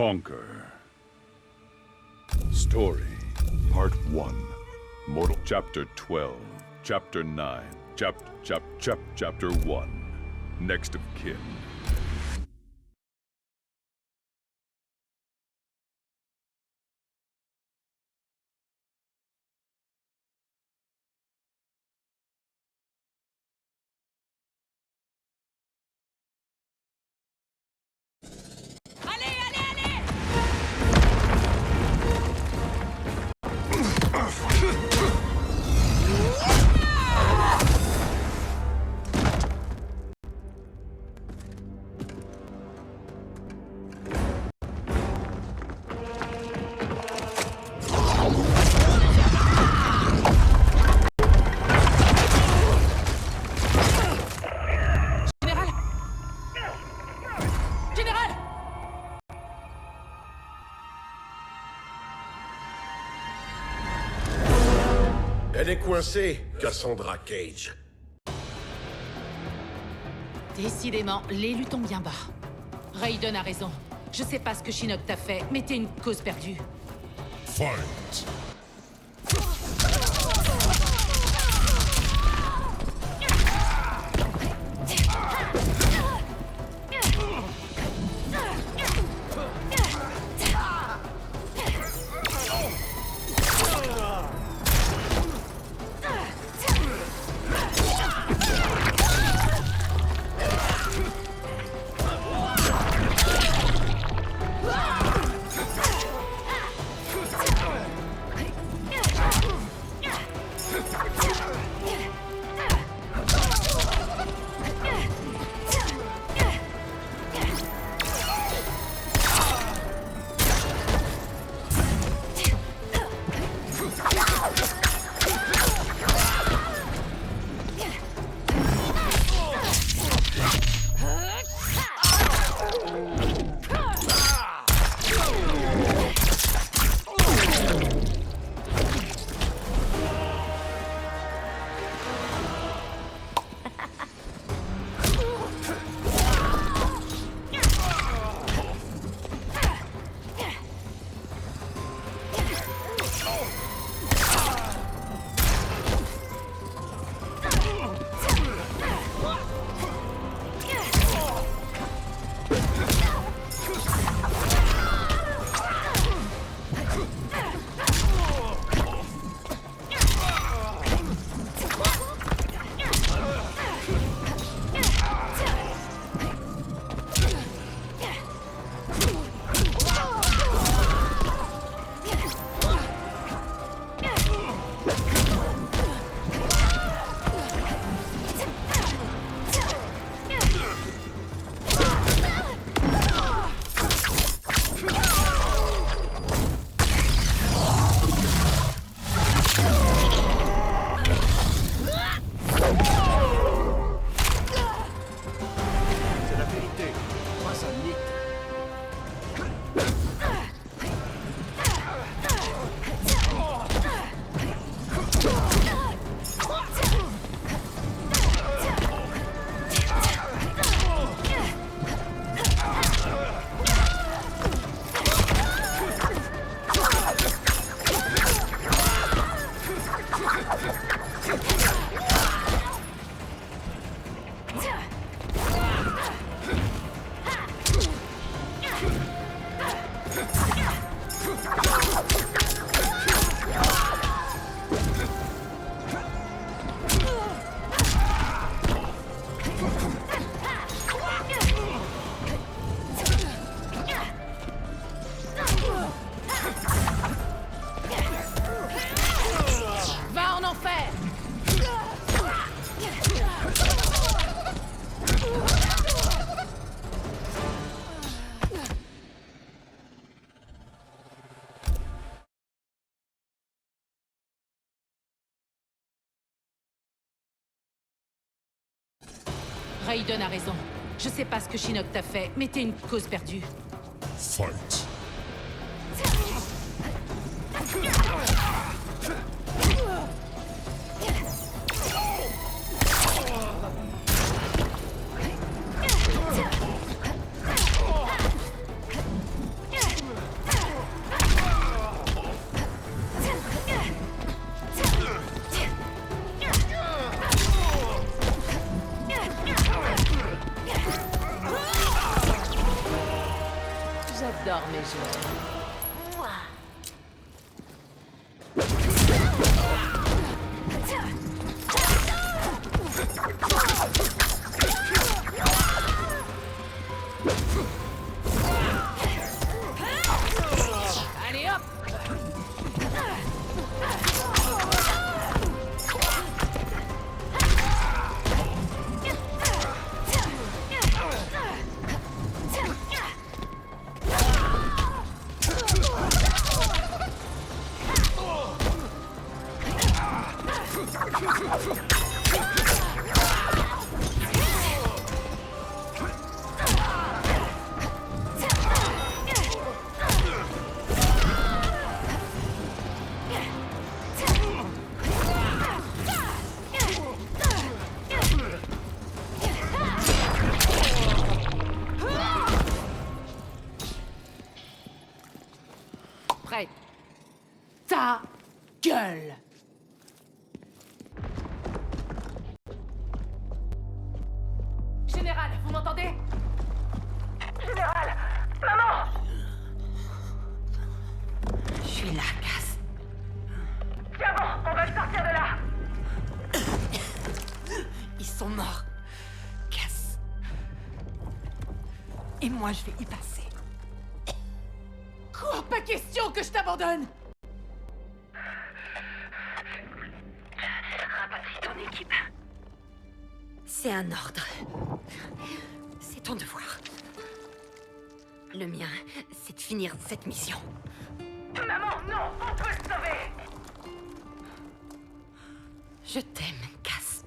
Conquer. Story. Part 1. Mortal. Chapter 12. Chapter 9. Chapter 1. Next of kin. Elle est coincée, Cassandra Cage. Décidément, l'élu tombe bien bas. Raiden a raison. Je sais pas ce que Shinnok t'a fait, mais t'es une cause perdue. Fight! Va en enfer! Raiden a raison. Je sais pas ce que Shinnok t'a fait, mais t'es une cause perdue. Fight! mes jouets. Mouah. Allez hop! Prête. Ta gueule! Général, vous m'entendez? Général! Maman! Je suis là, Cass. Tiens bon, on va le sortir de là! Ils sont morts. Cass. Et moi, je vais y passer. Quoi? Pas question que je t'abandonne! Rapatrie ton équipe. C'est un ordre. C'est ton devoir. Le mien, c'est de finir cette mission. Maman, non! On peut le sauver! Je t'aime, Cass.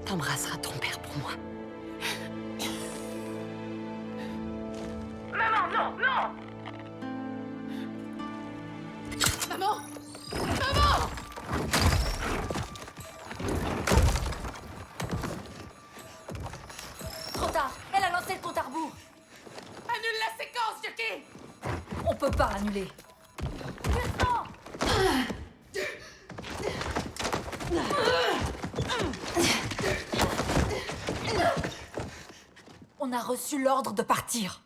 T'embrasseras ton père pour moi. Maman, non, non! Maman! Maman! Trop tard. Elle a lancé le compte à rebours. Annule la séquence, Yuki! On peut pas annuler. On a reçu l'ordre de partir.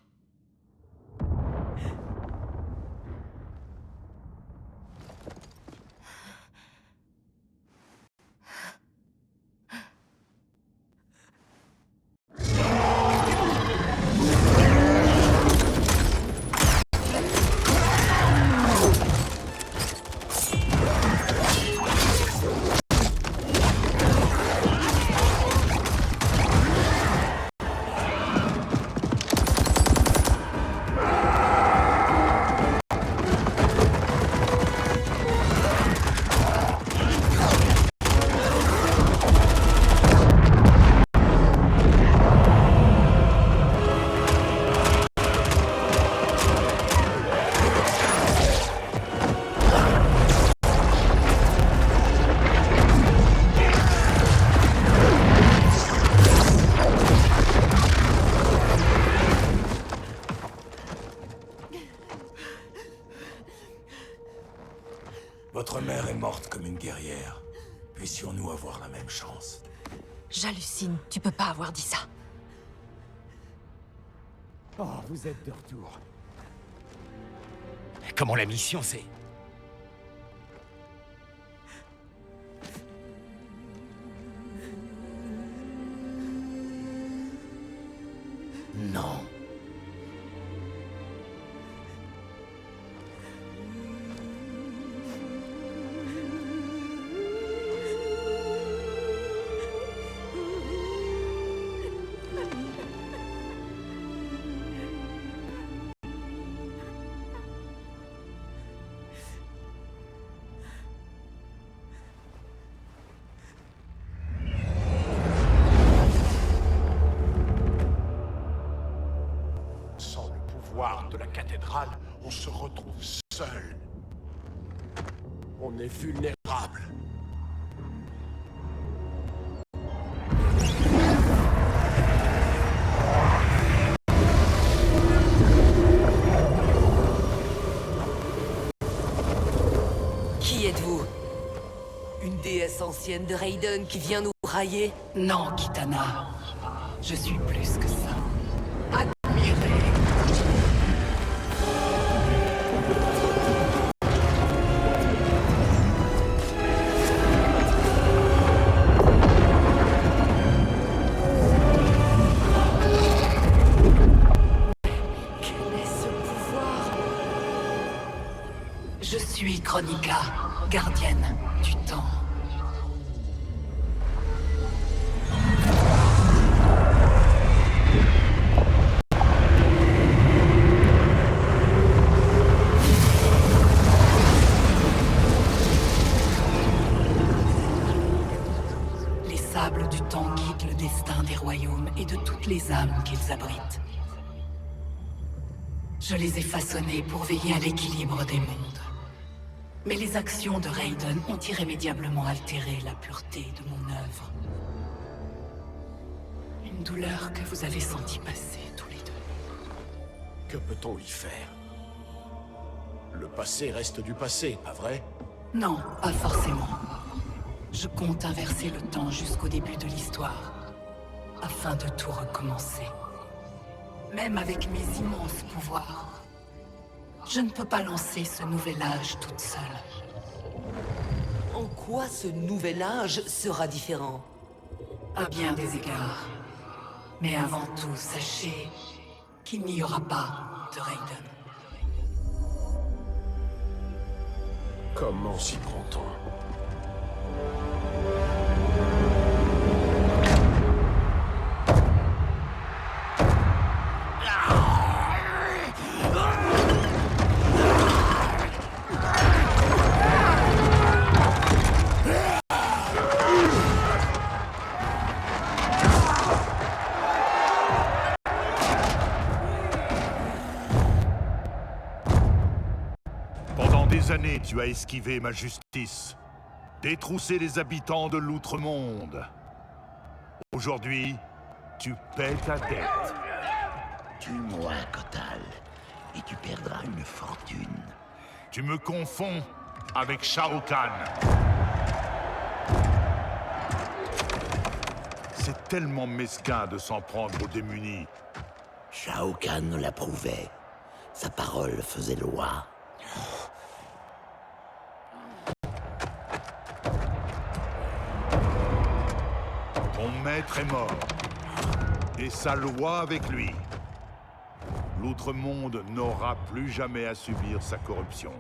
Votre mère est morte comme une guerrière. Puissions-nous avoir la même chance? J'hallucine. Tu peux pas avoir dit ça. Oh, vous êtes de retour. Comment la mission, c'est? Non. Sans le pouvoir de la cathédrale, on se retrouve seul. On est vulnérable. Qui êtes-vous? Une déesse ancienne de Raiden qui vient nous railler? Non, Kitana. je suis plus que ça. Admirez. Quel est ce pouvoir? Je suis Chronica, gardienne du temps. Les sables du temps guident le destin des royaumes et de toutes les âmes qu'ils abritent. Je les ai façonnés pour veiller à l'équilibre des mondes. Mais les actions de Raiden ont irrémédiablement altéré la pureté de mon œuvre. Une douleur que vous avez senti passer tous les deux. Que peut-on y faire? Le passé reste du passé, pas vrai? Non, pas forcément. Je compte inverser le temps jusqu'au début de l'histoire, afin de tout recommencer. Même avec mes immenses pouvoirs, je ne peux pas lancer ce nouvel âge toute seule. En quoi ce nouvel âge sera différent? À bien des égards. Mais avant tout, sachez qu'il n'y aura pas de Raiden. Comment s'y prend-on? Pendant des années, tu as esquivé ma justice, détroussé les habitants de l'Outre-Monde. Aujourd'hui, tu paies ta dette. Tue-moi, Kotal, et tu perdras une fortune. Tu me confonds avec Shao Kahn. C'est tellement mesquin de s'en prendre aux démunis. Shao Kahn l'approuvait. Sa parole faisait loi. Ton maître est mort. Et sa loi avec lui. L'Outre-Monde n'aura plus jamais à subir sa corruption.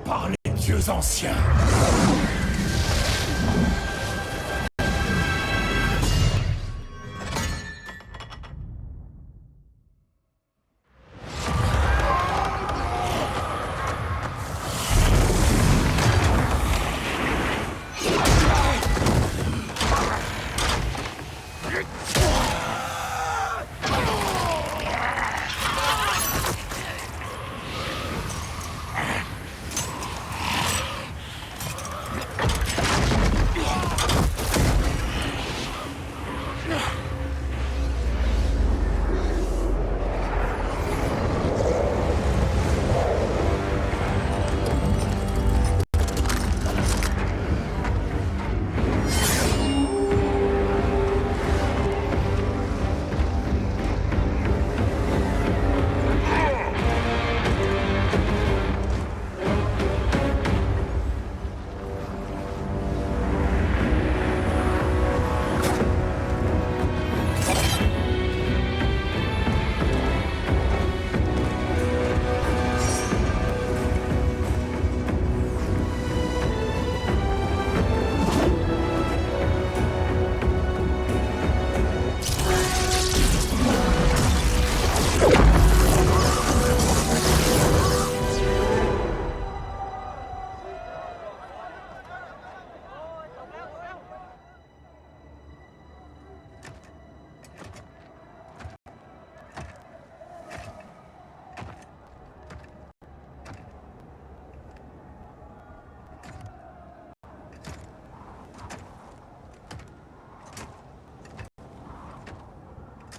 Par les dieux anciens.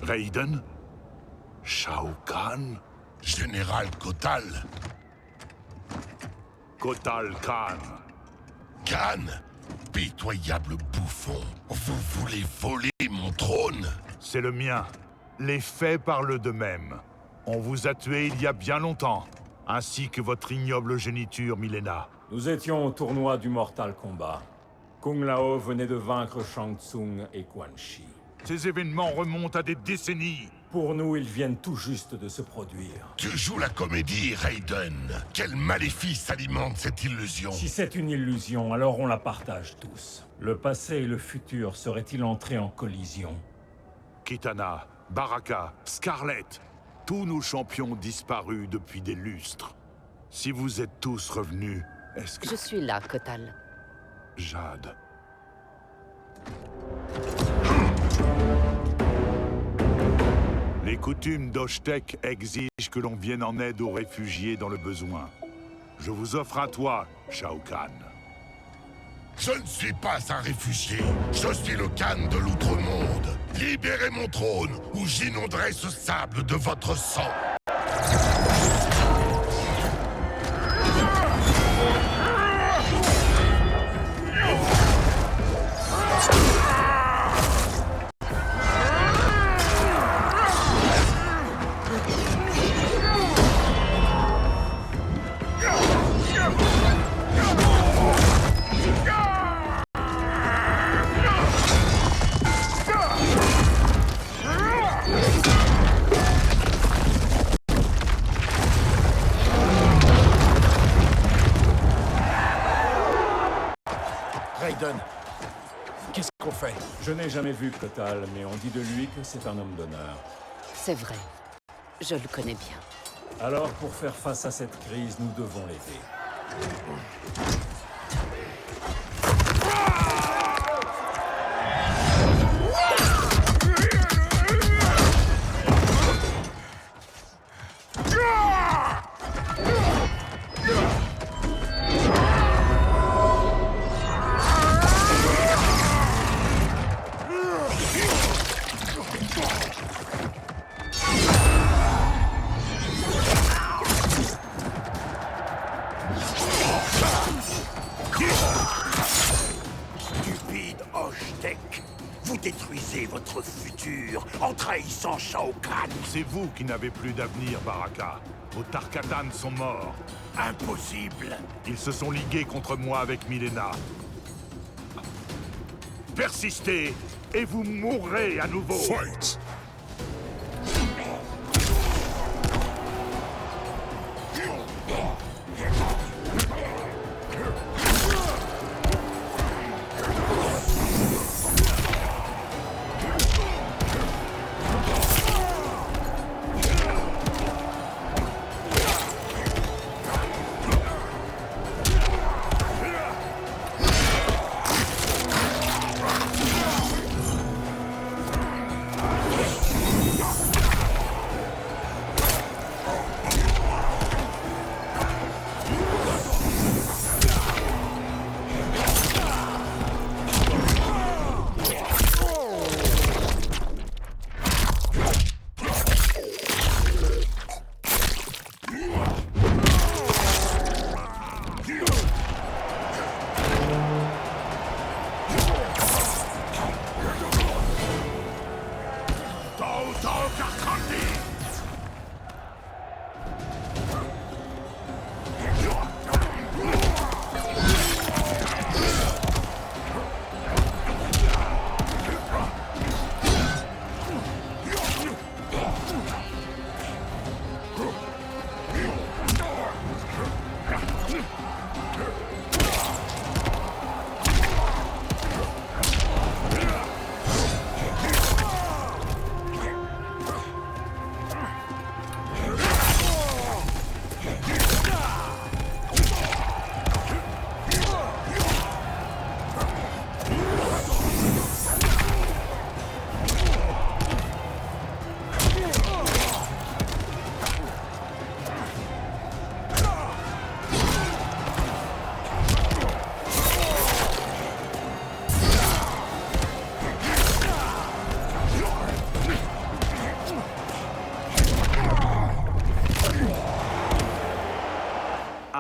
Raiden? Shao Kahn? Général Kotal. Kotal Kahn. Kahn, pitoyable bouffon. Vous voulez voler mon trône? C'est le mien. Les faits parlent d'eux-mêmes. On vous a tué il y a bien longtemps, ainsi que votre ignoble géniture, Mileena. Nous étions au tournoi du Mortal Kombat. Kung Lao venait de vaincre Shang Tsung et Quan Chi. Ces événements remontent à des décennies. Pour nous, ils viennent tout juste de se produire. Tu joues la comédie, Raiden. Quel maléfice alimente cette illusion? Si c'est une illusion, alors on la partage tous. Le passé et le futur seraient-ils entrés en collision? Kitana, Baraka, Scarlett, tous nos champions disparus depuis des lustres. Si vous êtes tous revenus, est-ce que... Je suis là, Kotal. Jade. Les coutumes d'Oshtek exigent que l'on vienne en aide aux réfugiés dans le besoin. Je vous offre à toi, Shao Kahn. Je ne suis pas un réfugié. Je suis le Khan de l'Outre-Monde. Libérez mon trône, ou j'inonderai ce sable de votre sang. Raiden, qu'est-ce qu'on fait? Je n'ai jamais vu Kotal, mais on dit de lui que c'est un homme d'honneur. C'est vrai. Je le connais bien. Alors, pour faire face à cette crise, nous devons l'aider. Stupide Oshtek, vous détruisez votre futur en trahissant Shao Kahn. C'est vous qui n'avez plus d'avenir, Baraka. Vos Tarkatan sont morts. Impossible. Ils se sont ligués contre moi avec Mileena. Persistez, et vous mourrez à nouveau. Fight!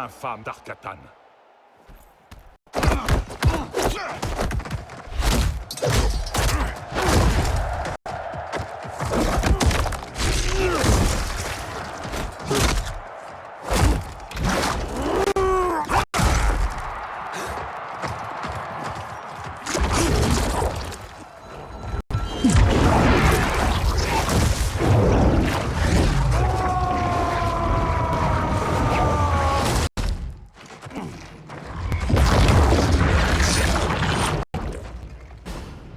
infâme d'Arkatan.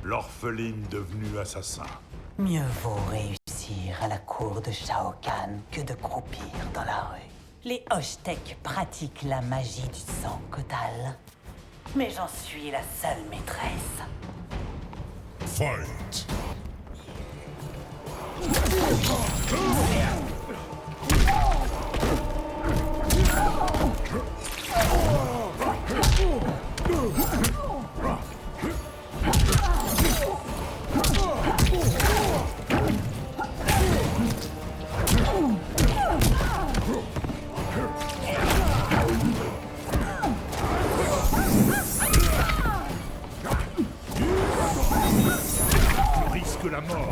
L'orpheline devenue assassin. Mieux vaut réussir à la cour de Shao Kahn que de croupir dans la rue. Les Hochtek pratiquent la magie du sang, Kotal. Mais j'en suis la seule maîtresse. Fight! Tu risques la mort.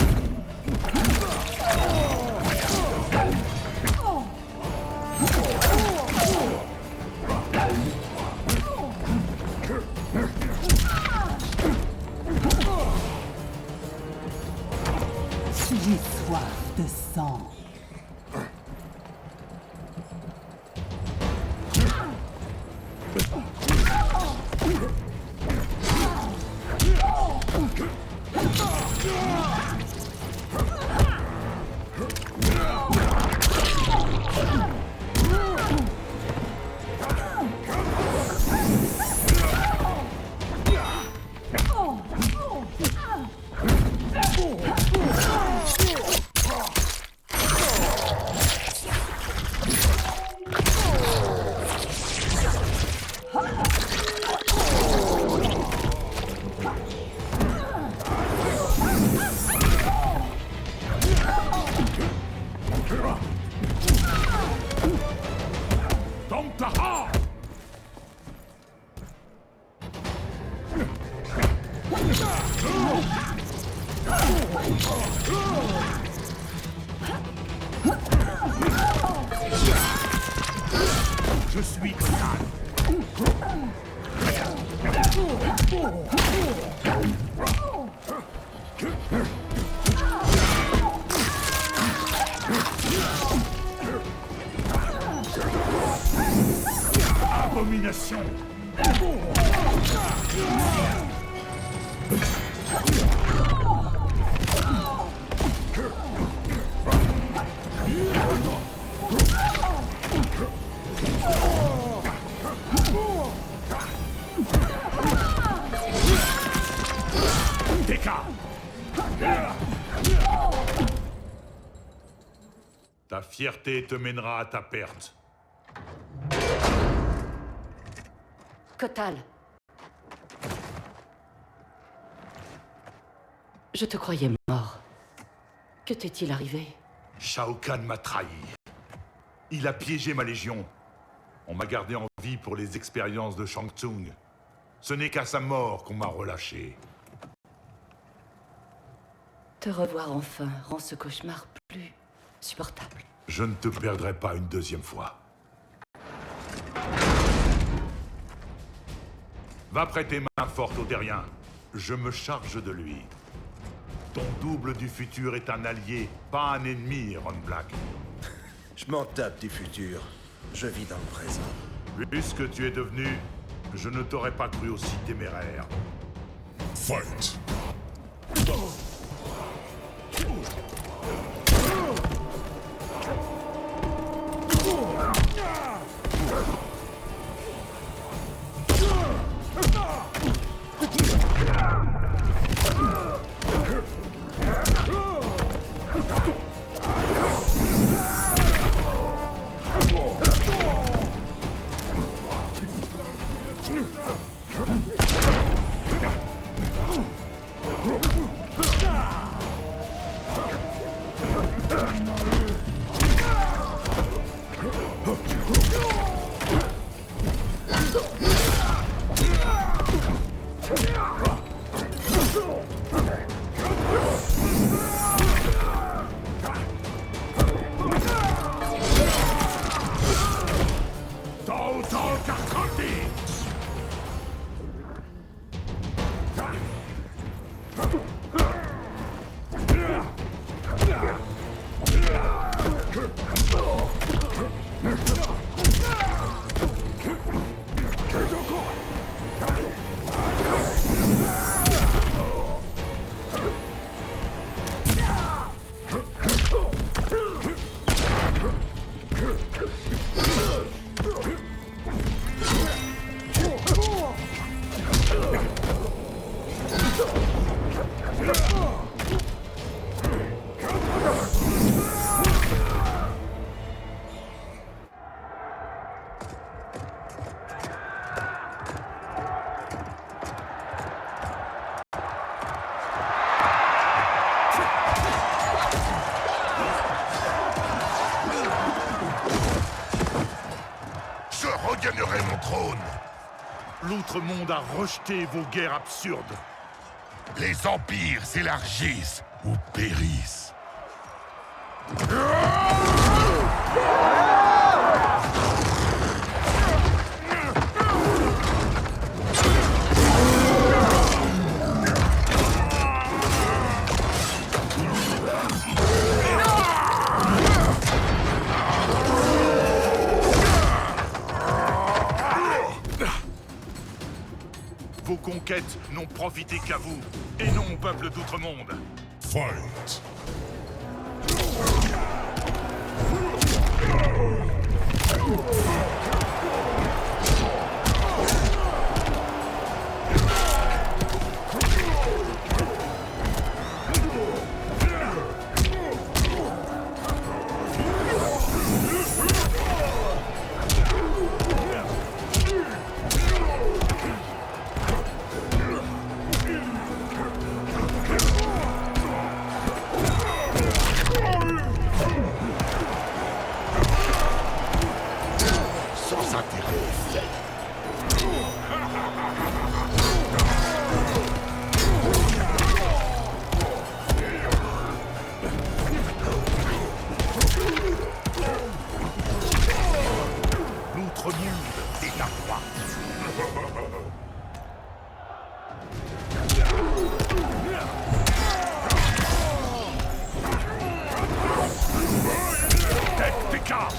J'ai soif de sang. Je suis Kotal. Abomination. Ta fierté te mènera à ta perte. Kotal. Je te croyais mort. Que t'est-il arrivé? Shao Kahn m'a trahi. Il a piégé ma légion. On m'a gardé en vie pour les expériences de Shang Tsung. Ce n'est qu'à sa mort qu'on m'a relâché. Te revoir enfin rend ce cauchemar plus supportable. Je ne te perdrai pas une deuxième fois. Va prêter main forte au terrien. Je me charge de lui. Ton double du futur est un allié, pas un ennemi, Ron Black. Je m'en tape du futur. Je vis dans le présent. Vu ce que tu es devenu, je ne t'aurais pas cru aussi téméraire. Fight! Carcroté! Je regagnerai mon trône. L'Outre-Monde a rejeté vos guerres absurdes. Les empires s'élargissent ou périssent. Vos conquêtes n'ont profité qu'à vous, et non au peuple d'Outre-Monde. Fight. Sans intérêt. L'Outre-Monde est à droite. Tête d'écart.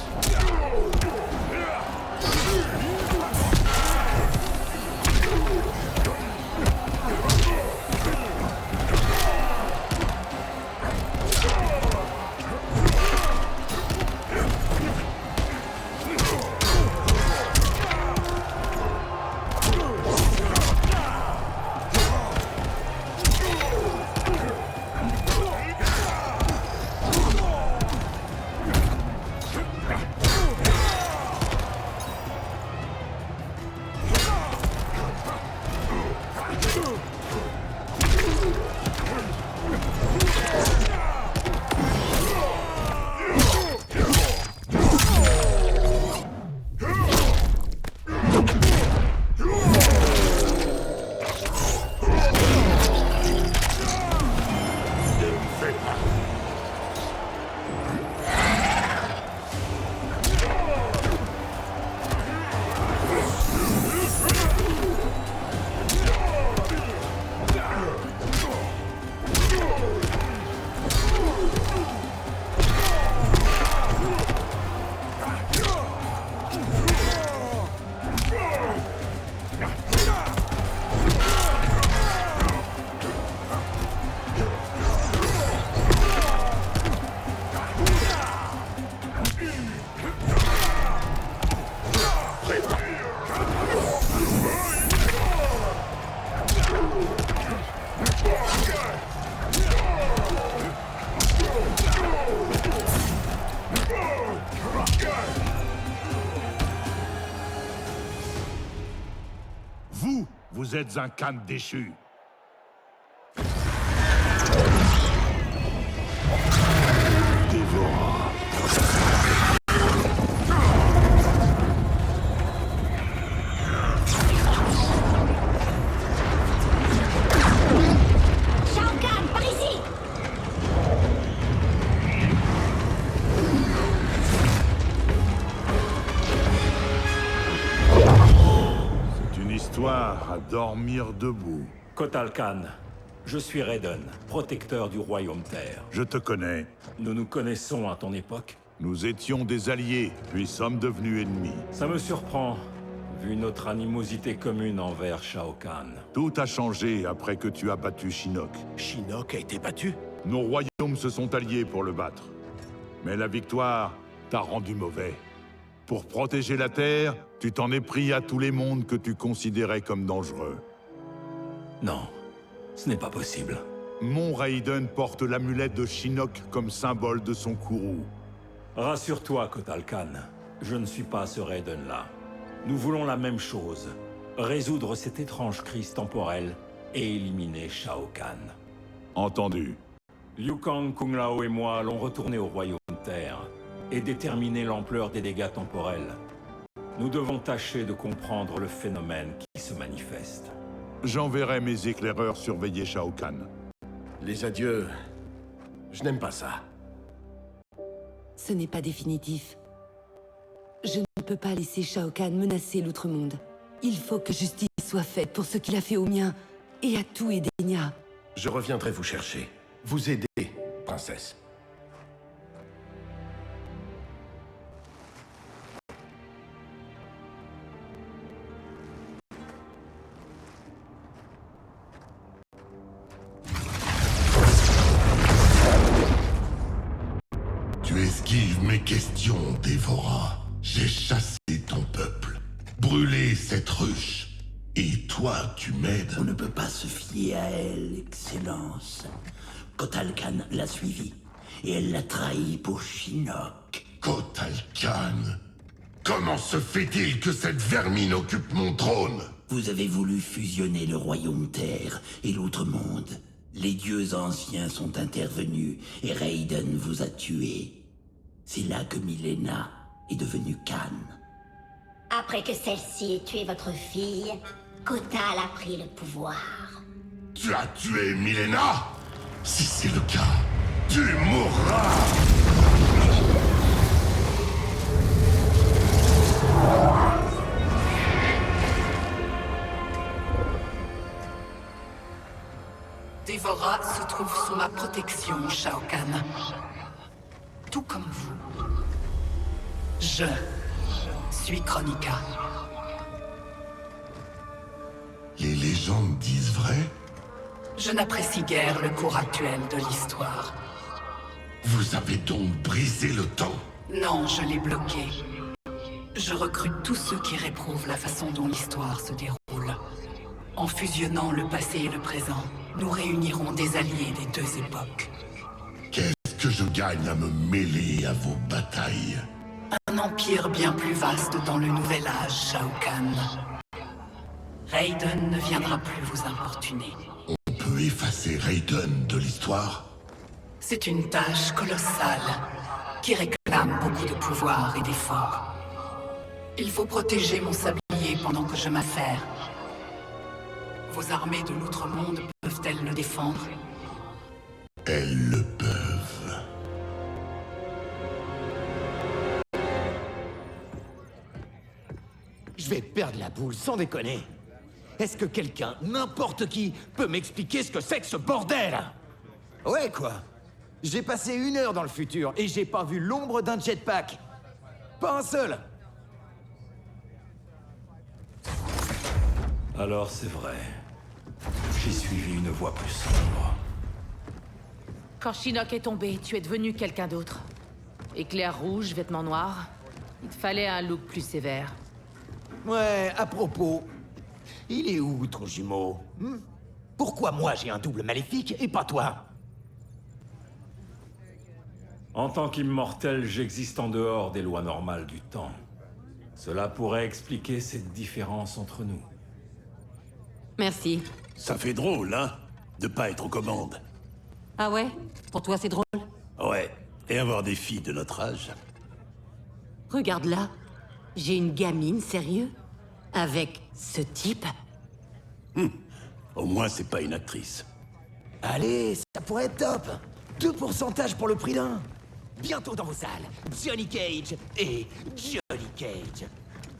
Vous êtes un Khan déchu. Shao Kahn, par ici! histoire à dormir debout. Kotal Khan, je suis Raiden, protecteur du royaume Terre. Je te connais. Nous nous connaissons à ton époque. Nous étions des alliés, puis sommes devenus ennemis. Ça me surprend, vu notre animosité commune envers Shao Kahn. Tout a changé après que tu as battu Shinnok. Shinnok a été battu? Nos royaumes se sont alliés pour le battre. Mais la victoire t'a rendu mauvais. Pour protéger la Terre, tu t'en es pris à tous les mondes que tu considérais comme dangereux. Non, ce n'est pas possible. Mon Raiden porte l'amulette de Shinnok comme symbole de son courroux. Rassure-toi, Kotal Khan. Je ne suis pas ce Raiden-là. Nous voulons la même chose. Résoudre cette étrange crise temporelle et éliminer Shao Kahn. Entendu. Liu Kang, Kung Lao et moi allons retourner au royaume Terre et déterminer l'ampleur des dégâts temporels. Nous devons tâcher de comprendre le phénomène qui se manifeste. J'enverrai mes éclaireurs surveiller Shao Kahn. Les adieux... Je n'aime pas ça. Ce n'est pas définitif. Je ne peux pas laisser Shao Kahn menacer l'Outre-Monde. Il faut que justice soit faite pour ce qu'il a fait au mien et à tout Edenia. Je reviendrai vous chercher. Vous aider, princesse. Tu esquives mes questions, Dévora. J'ai chassé ton peuple, brûlé cette ruche. Et toi, tu m'aides? On ne peut pas se fier à elle, Excellence. Kotal Khan l'a suivie, et elle l'a trahi pour Shinnok. Kotal Khan? Comment se fait-il que cette vermine occupe mon trône? Vous avez voulu fusionner le royaume Terre et l'Outre-Monde. Les dieux anciens sont intervenus, et Raiden vous a tué. C'est là que Mileena est devenue Khan. Après que celle-ci ait tué votre fille, Kotal a pris le pouvoir. Tu as tué Mileena? Si c'est le cas, tu mourras! Dévora se trouve sous ma protection, Shao Kahn. Tout comme vous. Je suis Kronika. Les légendes disent vrai? Je n'apprécie guère le cours actuel de l'histoire. Vous avez donc brisé le temps? Non, je l'ai bloqué. Je recrute tous ceux qui réprouvent la façon dont l'histoire se déroule. En fusionnant le passé et le présent, nous réunirons des alliés des deux époques. Qu'est-ce que je gagne à me mêler à vos batailles? Un empire bien plus vaste dans le nouvel âge, Shao Kahn. Raiden ne viendra plus vous importuner. On peut effacer Raiden de l'histoire? C'est une tâche colossale, qui réclame beaucoup de pouvoir et d'efforts. Il faut protéger mon sablier pendant que je m'affaire. Vos armées de l'Outre-Monde peuvent-elles le défendre? Elles le peuvent. Je vais perdre la boule, sans déconner. Est-ce que quelqu'un, n'importe qui, peut m'expliquer ce que c'est que ce bordel? Ouais, quoi. J'ai passé 1 heure dans le futur et j'ai pas vu l'ombre d'un jetpack. Pas un seul. Alors c'est vrai. J'ai suivi une voie plus sombre. Quand Shinnok est tombé, tu es devenu quelqu'un d'autre. Éclair rouge, vêtements noirs. Il te fallait un look plus sévère. Ouais, à propos, il est où ton jumeau? Pourquoi moi j'ai un double maléfique et pas toi? En tant qu'immortel, j'existe en dehors des lois normales du temps. Cela pourrait expliquer cette différence entre nous. Merci. Ça fait drôle, hein? De pas être aux commandes. Ah ouais? Pour toi c'est drôle? Ouais, et avoir des filles de notre âge. Regarde là. J'ai une gamine, sérieux? Avec ce type? Au moins, c'est pas une actrice. Allez, ça pourrait être top. 2% pour le prix d'un. Bientôt dans vos salles, Johnny Cage et Johnny Cage.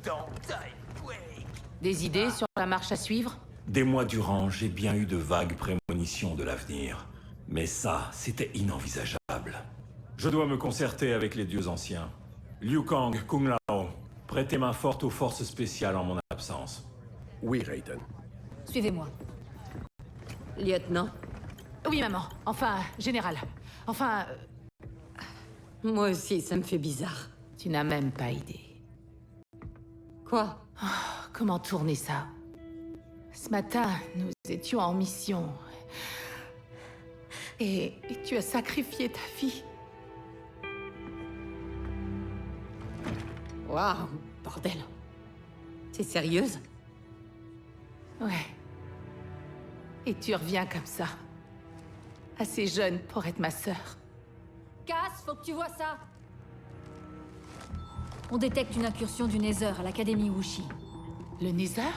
Dans Time Quake. Des idées sur la marche à suivre? Des mois durant, j'ai bien eu de vagues prémonitions de l'avenir. Mais ça, c'était inenvisageable. Je dois me concerter avec les dieux anciens. Liu Kang, Kung Lao, prêtez main forte aux forces spéciales en mon absence. Oui, Raiden. Suivez-moi. Lieutenant? Oui, maman. Enfin, général. Enfin... Moi aussi, ça me fait bizarre. Tu n'as même pas idée. Quoi? Oh, comment tourner ça? Ce matin, nous étions en mission. Et tu as sacrifié ta fille. Waouh, bordel. T'es sérieuse? Ouais. Et tu reviens comme ça. Assez jeune pour être ma sœur. Cass, faut que tu vois ça. On détecte une incursion du Nether à l'Académie Wuxi. Le Nether?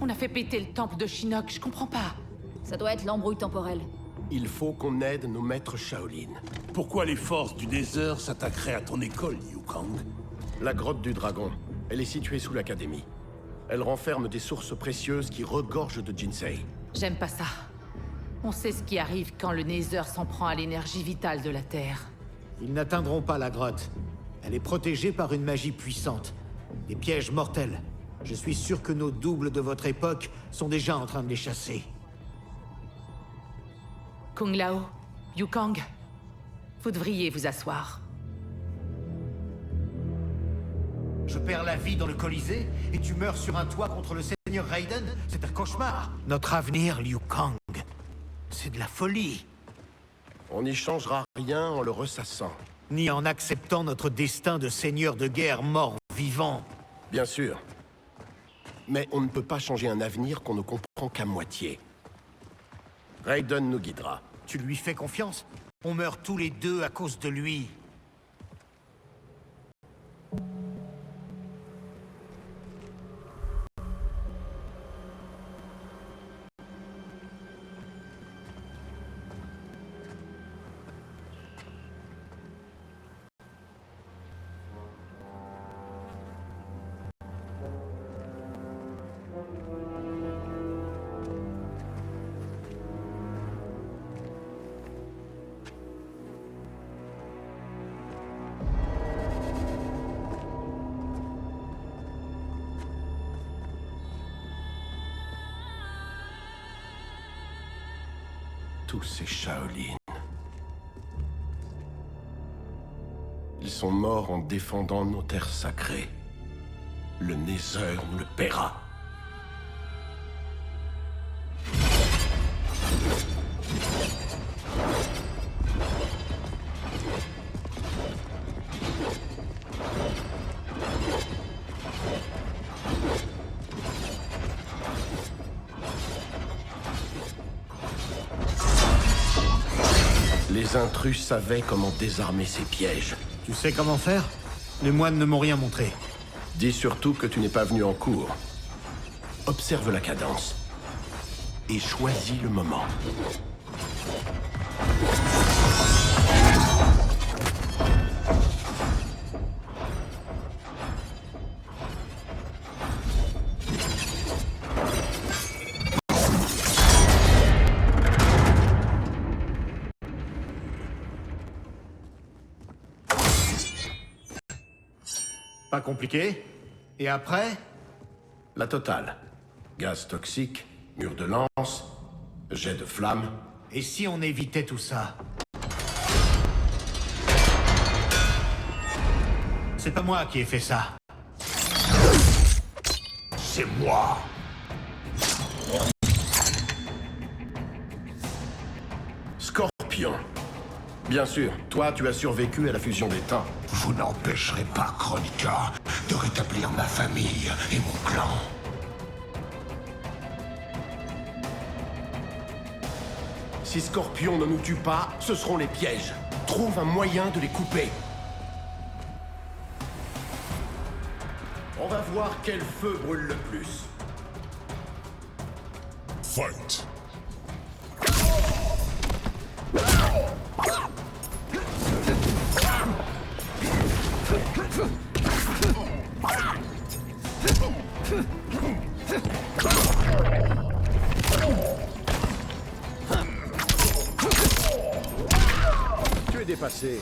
On a fait péter le temple de Shinnok, je comprends pas. Ça doit être l'embrouille temporelle. Il faut qu'on aide nos maîtres Shaolin. Pourquoi les forces du Nether s'attaqueraient à ton école, Liu Kang? La grotte du dragon. Elle est située sous l'Académie. Elle renferme des sources précieuses qui regorgent de Jinsei. J'aime pas ça. On sait ce qui arrive quand le Nether s'en prend à l'énergie vitale de la Terre. Ils n'atteindront pas la grotte. Elle est protégée par une magie puissante. Des pièges mortels. Je suis sûr que nos doubles de votre époque sont déjà en train de les chasser. Kung Lao, Liu Kang, vous devriez vous asseoir. Je perds la vie dans le Colisée et tu meurs sur un toit contre le Seigneur Raiden? C'est un cauchemar. Notre avenir, Liu Kang, c'est de la folie. On n'y changera rien en le ressassant. Ni en acceptant notre destin de seigneur de guerre mort-vivant. Bien sûr. Mais on ne peut pas changer un avenir qu'on ne comprend qu'à moitié. Raiden nous guidera. Tu lui fais confiance? On meurt tous les deux à cause de lui. Tous ces Shaolin. Ils sont morts en défendant nos terres sacrées. Le Nether nous le paiera. Les intrus savaient comment désarmer ces pièges. Tu sais comment faire? Les moines ne m'ont rien montré. Dis surtout que tu n'es pas venu en cours. Observe la cadence. Et choisis le moment. Pas compliqué. Et après? La totale. Gaz toxique, mur de lance, jet de flamme. Et si on évitait tout ça? C'est pas moi qui ai fait ça. C'est moi. Scorpion. Bien sûr, toi, tu as survécu à la fusion des temps. Vous n'empêcherez pas Kronika de rétablir ma famille et mon clan. Si Scorpion ne nous tue pas, ce seront les pièges. Trouve un moyen de les couper. On va voir quel feu brûle le plus. Fight. passé.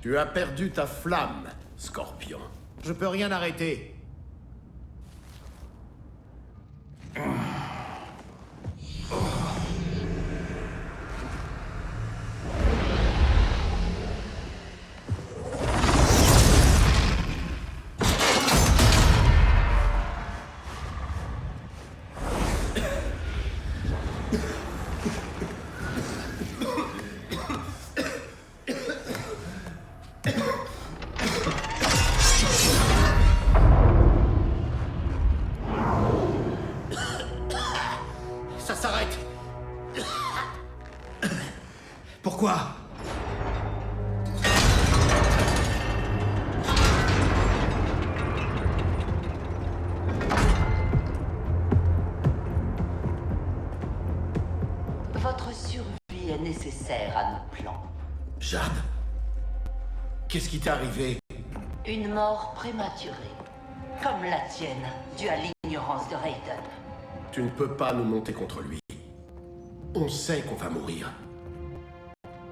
Tu as perdu ta flamme, Scorpion. Je peux rien arrêter. Ça s'arrête. Pourquoi? Votre survie est nécessaire à nos plans. Jade? Qu'est-ce qui t'est arrivé? Une mort prématurée. Comme la tienne, due à l'ignorance de Raiden. Tu ne peux pas nous monter contre lui. On sait qu'on va mourir.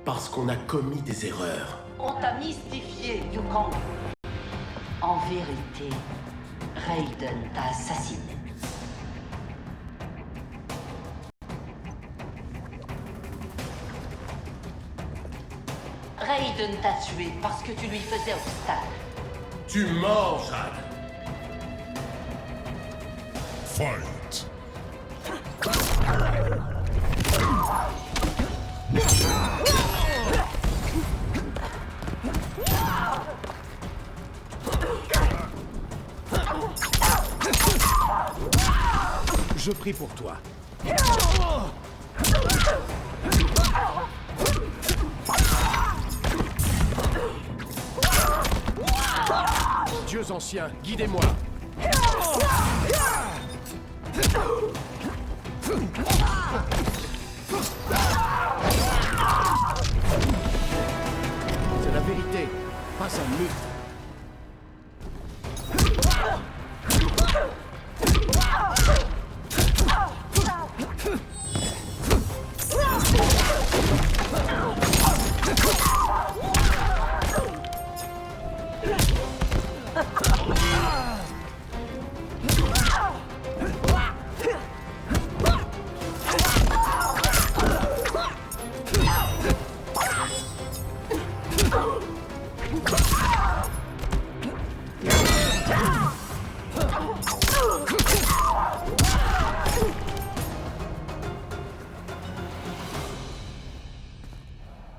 Parce qu'on a commis des erreurs. On t'a mystifié, Yukong. En vérité, Raiden t'a assassiné. Raiden t'a tué parce que tu lui faisais obstacle. Tu mens, Jade. Fight. Je prie pour toi. Dieux anciens, guidez-moi. C'est la vérité, pas un mythe.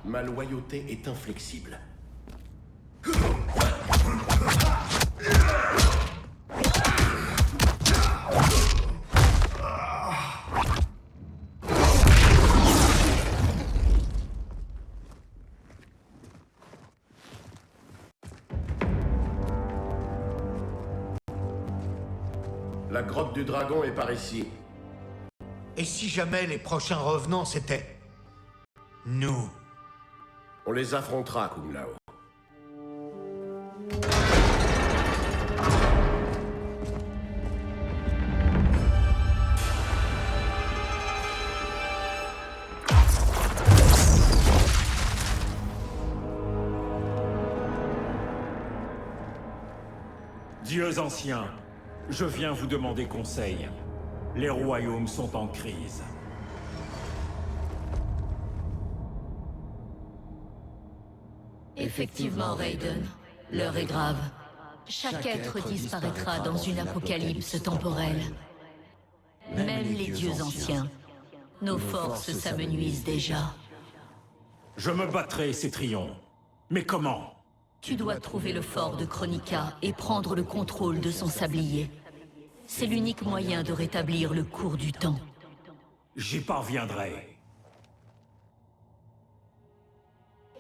Ma loyauté est inflexible. La grotte du dragon est par ici. Et si jamais les prochains revenants c'était nous? On les affrontera, Kung Lao. Dieux anciens, je viens vous demander conseil. Les royaumes sont en crise. Effectivement, Raiden. L'heure est grave. Chaque être disparaîtra dans une apocalypse temporelle. Même les dieux anciens. Nos forces s'amenuisent déjà. Je me battrai, Cétrion. Mais comment? Tu dois trouver le fort de Kronika et prendre le contrôle de son sablier. C'est l'unique moyen de rétablir le cours du temps. J'y parviendrai.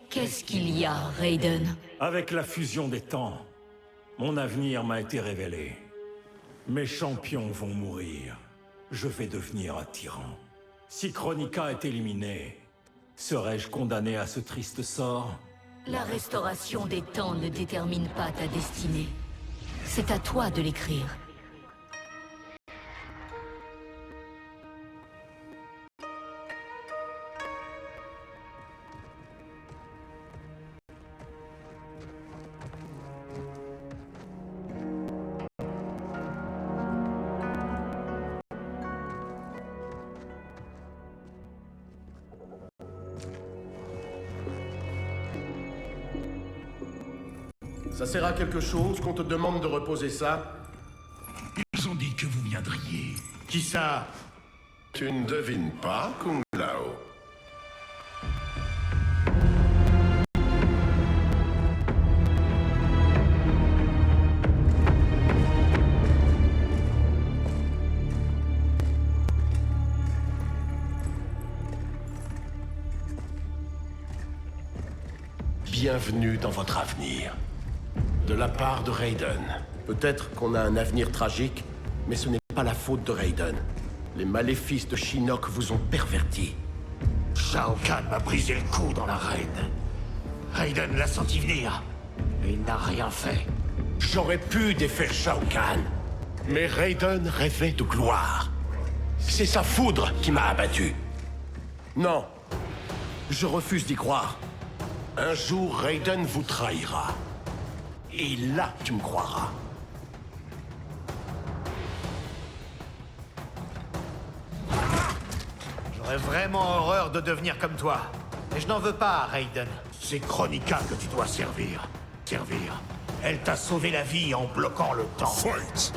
Qu'est-ce qu'il y a, Raiden? Avec la fusion des temps, mon avenir m'a été révélé. Mes champions vont mourir. Je vais devenir un tyran. Si Kronika est éliminée, serais-je condamné à ce triste sort? La restauration des temps ne détermine pas ta destinée. C'est à toi de l'écrire. Ça sert à quelque chose qu'on te demande de reposer ça? Ils ont dit que vous viendriez. Qui ça? Tu ne devines pas, Kung Lao? Bienvenue dans votre avenir. De la part de Raiden. Peut-être qu'on a un avenir tragique, mais ce n'est pas la faute de Raiden. Les maléfices de Shinnok vous ont perverti. Shao Kahn m'a brisé le cou dans l'arène. Raiden l'a senti venir, et il n'a rien fait. J'aurais pu défaire Shao Kahn, mais Raiden rêvait de gloire. C'est sa foudre qui m'a abattu. Non, je refuse d'y croire. Un jour, Raiden vous trahira. Et là, tu me croiras. J'aurais vraiment horreur de devenir comme toi. Mais je n'en veux pas, Raiden. C'est Kronika que tu dois servir. Servir. Elle t'a sauvé la vie en bloquant le temps. Fight!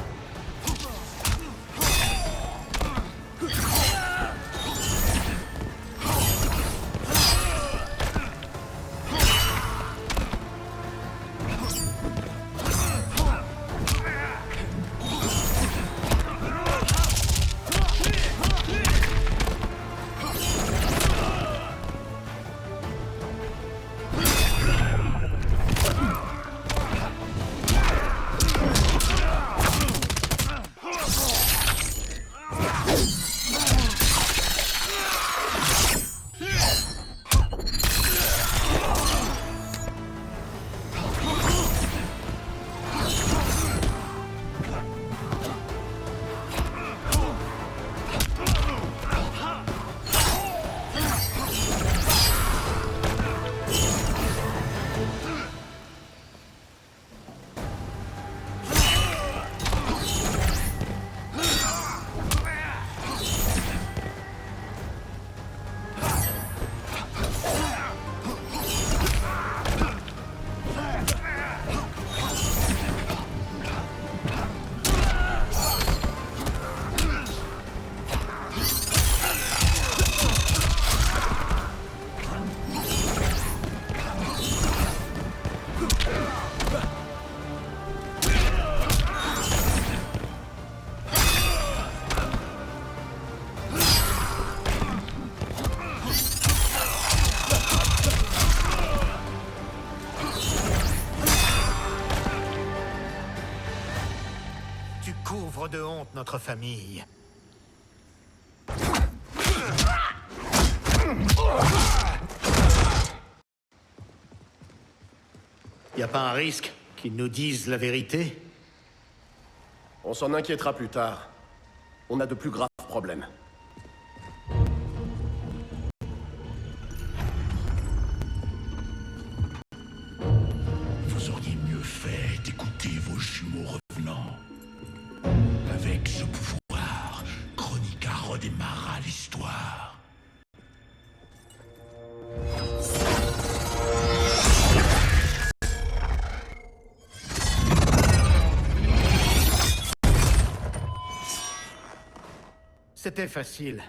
De honte, notre famille. Y a pas un risque qu'ils nous disent la vérité? On s'en inquiétera plus tard. On a de plus graves problèmes. Vous auriez mieux fait d'écouter vos jumeaux revenants. C'était facile.